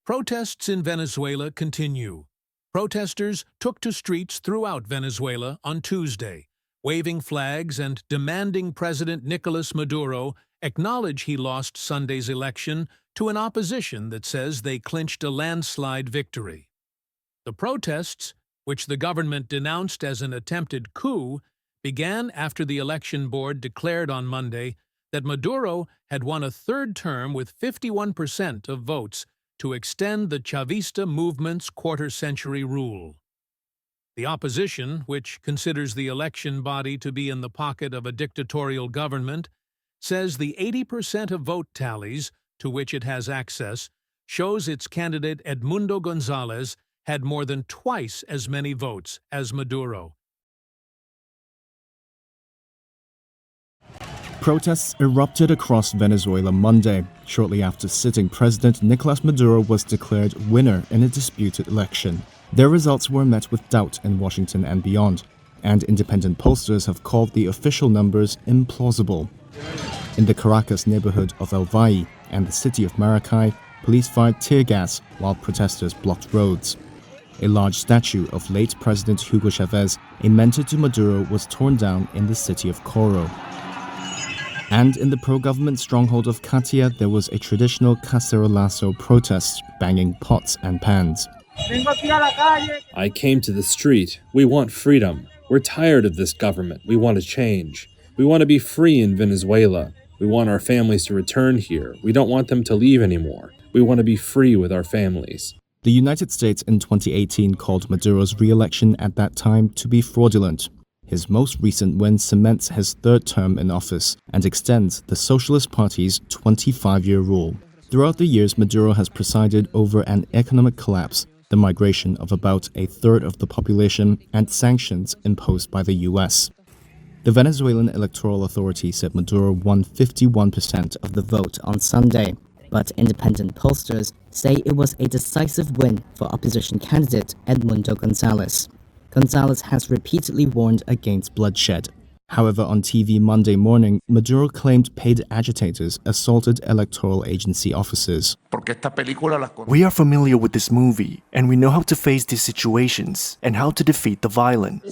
Protests in Venezuela continue. Protesters took to streets throughout Venezuela on Tuesday, waving flags and demanding President Nicolas Maduro acknowledge he lost Sunday's election to an opposition that says they clinched a landslide victory. The protests, which the government denounced as an attempted coup, began after the election board declared on Monday that Maduro had won a third term with 51% of votes to extend the Chavista movement's quarter-century rule. The opposition, which considers the election body to be in the pocket of a dictatorial government, says the 80% of vote tallies to which it has access shows its candidate Edmundo Gonzalez had more than twice as many votes as Maduro. Protests erupted across Venezuela Monday, shortly after sitting President Nicolas Maduro was declared winner in a disputed election. Their results were met with doubt in Washington and beyond, and independent pollsters have called the official numbers implausible. In the Caracas neighborhood of El Valle and the city of Maracay, police fired tear gas while protesters blocked roads. A large statue of late President Hugo Chavez, a mentor to Maduro, was torn down in the city of Coro. And in the pro-government stronghold of Katia, there was a traditional cacerolazo protest, banging pots and pans. I came to the street. We want freedom. We're tired of this government. We want to change. We want to be free in Venezuela. We want our families to return here. We don't want them to leave anymore. We want to be free with our families. The United States in 2018 called Maduro's re-election at that time to be fraudulent. His most recent win cements his third term in office and extends the Socialist Party's 25-year rule. Throughout the years, Maduro has presided over an economic collapse, the migration of about a third of the population, and sanctions imposed by the U.S. The Venezuelan Electoral Authority said Maduro won 51% of the vote on Sunday, but independent pollsters say it was a decisive win for opposition candidate Edmundo Gonzalez. Gonzalez has repeatedly warned against bloodshed. However, on TV Monday morning, Maduro claimed paid agitators assaulted electoral agency officers. We are familiar with this movie, and we know how to face these situations and how to defeat the violent.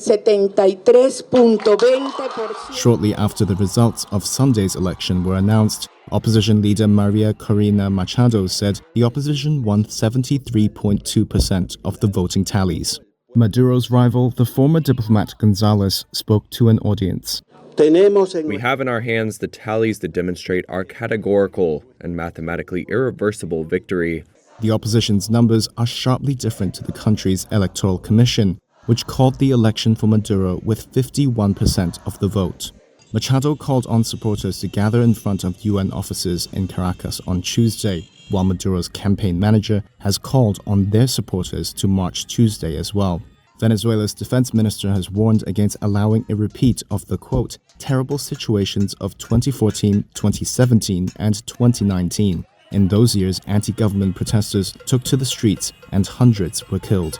Shortly after the results of Sunday's election were announced, opposition leader Maria Corina Machado said the opposition won 73.2% of the voting tallies. Maduro's rival, the former diplomat Gonzalez, spoke to an audience. We have in our hands the tallies that demonstrate our categorical and mathematically irreversible victory. The opposition's numbers are sharply different to the country's electoral commission, which called the election for Maduro with 51% of the vote. Machado called on supporters to gather in front of UN offices in Caracas on Tuesday, while Maduro's campaign manager has called on their supporters to march Tuesday as well. Venezuela's defense minister has warned against allowing a repeat of the, quote, terrible situations of 2014, 2017, and 2019. In those years, anti-government protesters took to the streets and hundreds were killed.